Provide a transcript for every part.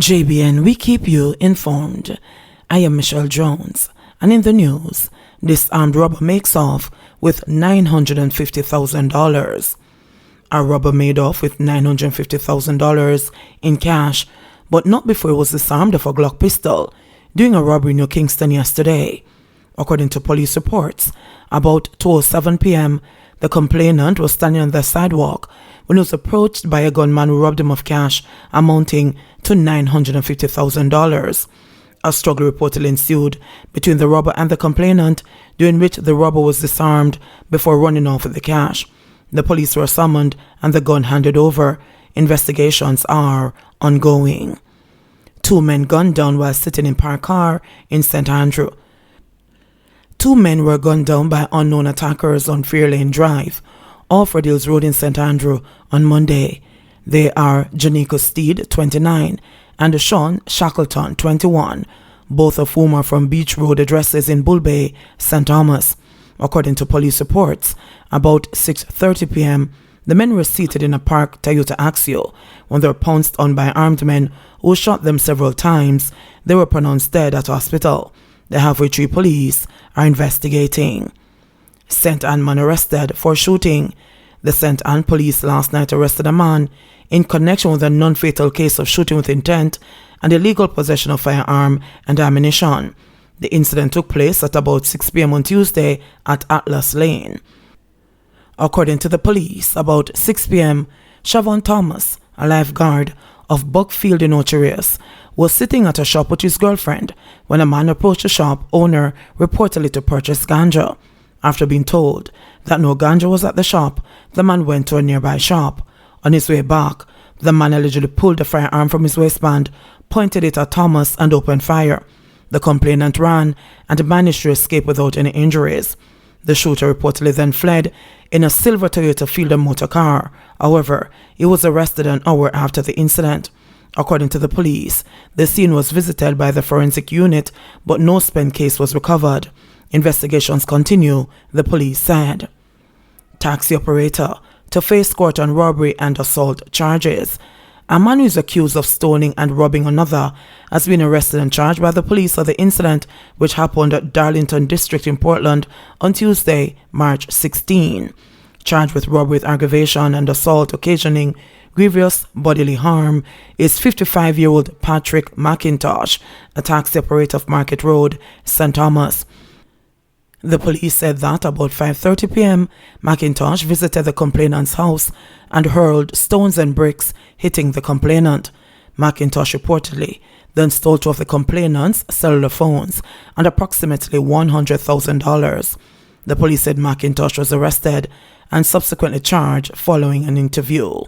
JBN, we keep you informed. I am Michelle Jones, and in the news, this armed robber makes off with $950,000. Our robber made off with $950,000 in cash, but not before he was disarmed of a Glock pistol during a robbery in New Kingston yesterday. According to police reports, about 2:07 p.m., the complainant was standing on the sidewalk when he was approached by a gunman who robbed him of cash amounting to $950,000. A struggle reportedly ensued between the robber and the complainant, during which the robber was disarmed before running off with the cash. The police were summoned and the gun handed over. Investigations are ongoing. 2 men gunned down while sitting in parked car in St. Andrew. 2 men were gunned down by unknown attackers on Fairlane Drive, Offord Hills Road in St. Andrew on Monday. They are Janico Steed, 29, and Sean Shackleton, 21, both of whom are from Beach Road addresses in Bull Bay, St. Thomas. According to police reports, about 6:30 p.m., the men were seated in a parked Toyota Axio when they were pounced on by armed men who shot them several times. They were pronounced dead at hospital. The Halfway Tree police are investigating. St. Ann man arrested for shooting. The St. Ann police last night arrested a man in connection with a non-fatal case of shooting with intent and illegal possession of firearm and ammunition. The incident took place at about 6 p.m. on Tuesday at Atlas Lane. According to the police, about 6 p.m., Siobhan Thomas, a lifeguard of Buckfield in Ocherius, was sitting at a shop with his girlfriend when a man approached the shop owner reportedly to purchase ganja. After being told that no ganja was at the shop, the man went to a nearby shop. On his way back, the man allegedly pulled a firearm from his waistband, pointed it at Thomas, and opened fire. The complainant ran and managed to escape without any injuries. The shooter reportedly then fled in a silver Toyota Fielder motor car. However, he was arrested an hour after the incident. According to the police, the scene was visited by the forensic unit, but no spent case was recovered. Investigations continue, the police said. Taxi operator to face court on robbery and assault charges. A man who is accused of stoning and robbing another has been arrested and charged by the police of the incident which happened at Darlington District in Portland on Tuesday, March 16. Charged with robbery with aggravation and assault occasioning grievous bodily harm is 55-year-old Patrick McIntosh, a taxi operator of Market Road, St. Thomas. The police said that about 5:30 p.m., McIntosh visited the complainant's house and hurled stones and bricks, hitting the complainant. McIntosh reportedly then stole 2 of the complainant's cellular phones and approximately $100,000. The police said McIntosh was arrested and subsequently charged following an interview.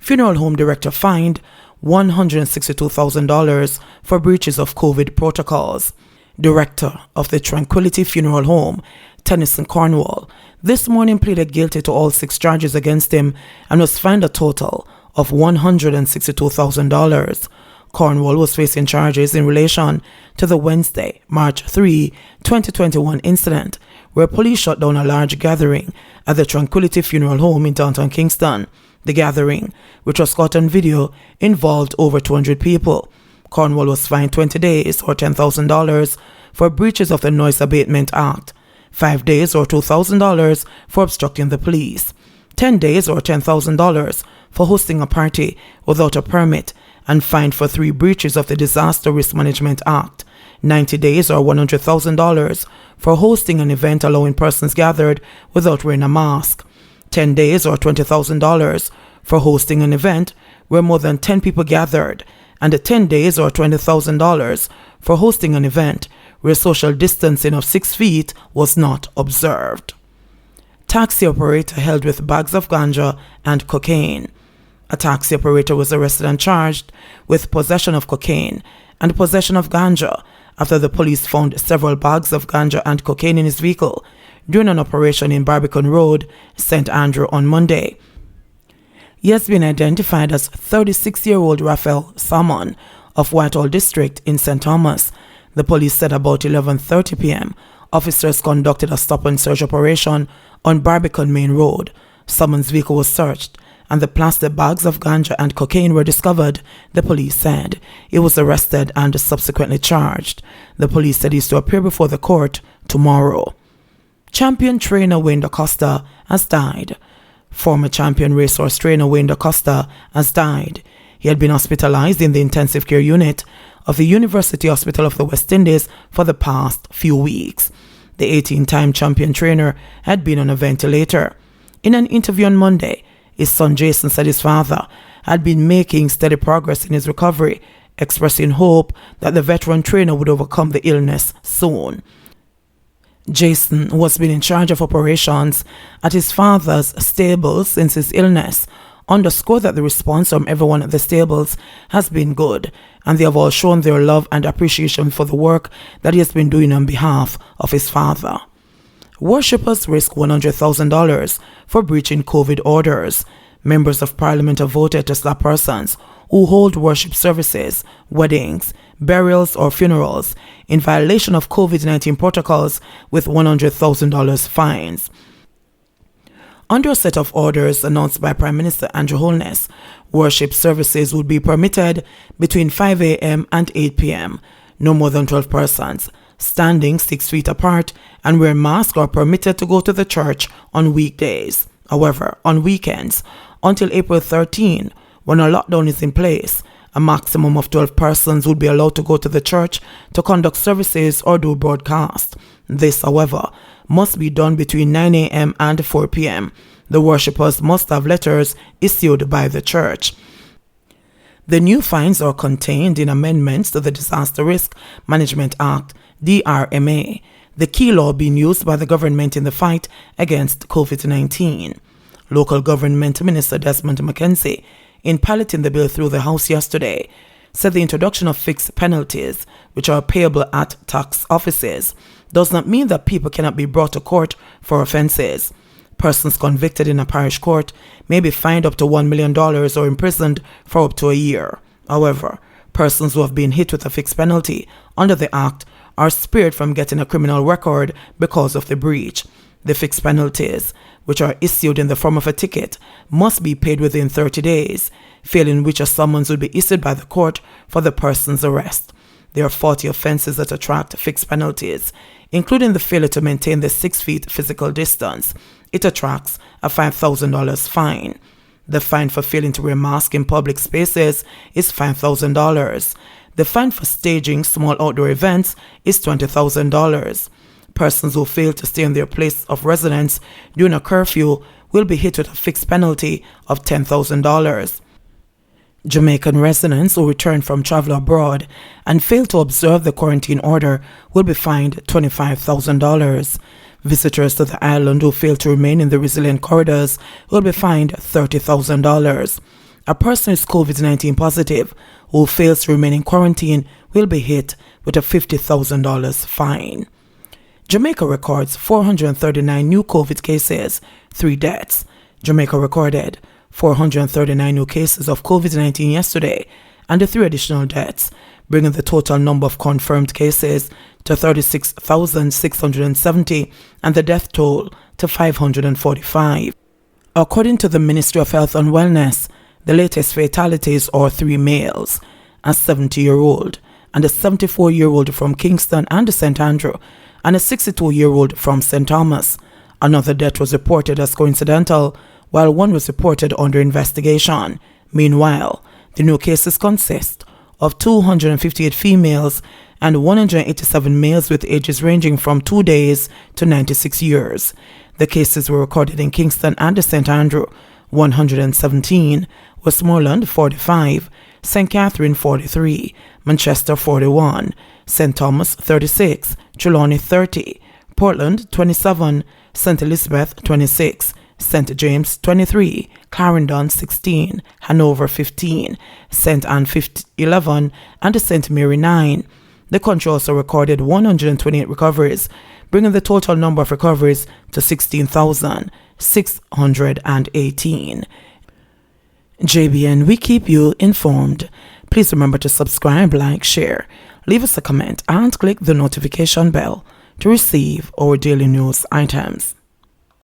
Funeral home director fined $162,000 for breaches of COVID protocols. Director of the Tranquility Funeral Home, Tennyson Cornwall, this morning pleaded guilty to all 6 charges against him and was fined a total of $162,000. Cornwall was facing charges in relation to the Wednesday, March 3, 2021 incident where police shut down a large gathering at the Tranquility Funeral Home in downtown Kingston. The gathering, which was caught on video, involved over 200 people. Cornwall was fined 20 days or $10,000 for breaches of the Noise Abatement Act, 5 days or $2,000 for obstructing the police, 10 days or $10,000 for hosting a party without a permit, and fined for 3 breaches of the Disaster Risk Management Act, 90 days or $100,000 for hosting an event allowing persons gathered without wearing a mask, 10 days or $20,000 for hosting an event where more than 10 people gathered, and 10 days or $20,000 for hosting an event where social distancing of 6 feet was not observed. Taxi operator held with bags of ganja and cocaine. A taxi operator was arrested and charged with possession of cocaine and possession of ganja after the police found several bags of ganja and cocaine in his vehicle during an operation in Barbican Road, St. Andrew on Monday. He has been identified as 36-year-old Raphael Salmon of Whitehall District in St. Thomas. The police said about 11:30 p.m., officers conducted a stop-and-search operation on Barbican Main Road. Salmon's vehicle was searched and the plastic bags of ganja and cocaine were discovered, the police said. He was arrested and subsequently charged. The police said he is to appear before the court tomorrow. Champion trainer Wayne Acosta has died. Former champion racehorse trainer Wayne Acosta has died. He had been hospitalized in the intensive care unit of the University Hospital of the West Indies for the past few weeks. The 18-time champion trainer had been on a ventilator. In an interview on Monday, his son Jason said his father had been making steady progress in his recovery, expressing hope that the veteran trainer would overcome the illness soon. Jason, who has been in charge of operations at his father's stables since his illness, underscored that the response from everyone at the stables has been good, and they have all shown their love and appreciation for the work that he has been doing on behalf of his father. Worshippers risk $100,000 for breaching COVID orders. Members of Parliament have voted to slap persons who hold worship services, weddings, burials or funerals in violation of COVID-19 protocols with $100,000 fines. Under a set of orders announced by Prime Minister Andrew Holness, worship services would be permitted between 5 a.m. and 8 p.m. No more than 12 persons, standing 6 feet apart, and wearing masks are permitted to go to the church on weekdays. However, on weekends, until April 13, when a lockdown is in place, a maximum of 12 persons would be allowed to go to the church to conduct services or do broadcast. This, however, must be done between 9 a.m. and 4 p.m. The worshippers must have letters issued by the church. The new fines are contained in amendments to the Disaster Risk Management Act, DRMA, the key law being used by the government in the fight against COVID-19. Local Government Minister Desmond McKenzie, in piloting the bill through the House yesterday, said the introduction of fixed penalties, which are payable at tax offices, does not mean that people cannot be brought to court for offences. Persons convicted in a parish court may be fined up to $1 million or imprisoned for up to a year. However, persons who have been hit with a fixed penalty under the Act are spared from getting a criminal record because of the breach. The fixed penalties, which are issued in the form of a ticket, must be paid within 30 days, failing which a summons will be issued by the court for the person's arrest. There are 40 offences that attract fixed penalties, including the failure to maintain the 6 feet physical distance. It attracts a $5,000 fine. The fine for failing to wear a mask in public spaces is $5,000. The fine for staging small outdoor events is $20,000. Persons who fail to stay in their place of residence during a curfew will be hit with a fixed penalty of $10,000. Jamaican residents who return from travel abroad and fail to observe the quarantine order will be fined $25,000. Visitors to the island who fail to remain in the resilient corridors will be fined $30,000. A person who is COVID-19 positive who fails to remain in quarantine will be hit with a $50,000 fine. Jamaica records 439 new COVID cases, 3 deaths. Jamaica recorded 439 new cases of COVID-19 yesterday and 3 additional deaths, bringing the total number of confirmed cases to 36,670 and the death toll to 545. According to the Ministry of Health and Wellness, the latest fatalities are 3 males, a 70-year-old and a 74-year-old from Kingston and St. Andrew, and a 62-year-old from St. Thomas. Another death was reported as coincidental, while one was reported under investigation. Meanwhile, the new cases consist of 258 females and 187 males with ages ranging from 2 days to 96 years. The cases were recorded in Kingston and St. Andrew, 117, Westmoreland, 45, St. Catherine, 43, Manchester, 41, St. Thomas, 36, Trelawney, 30, Portland, 27, St. Elizabeth, 26, St. James, 23, Clarendon, 16, Hanover, 15, St. Anne, 11, and St. Mary, 9. The country also recorded 128 recoveries, bringing the total number of recoveries to 16,618. JBN, we keep you informed. Please remember to subscribe, like, share, leave us a comment, and click the notification bell to receive our daily news items.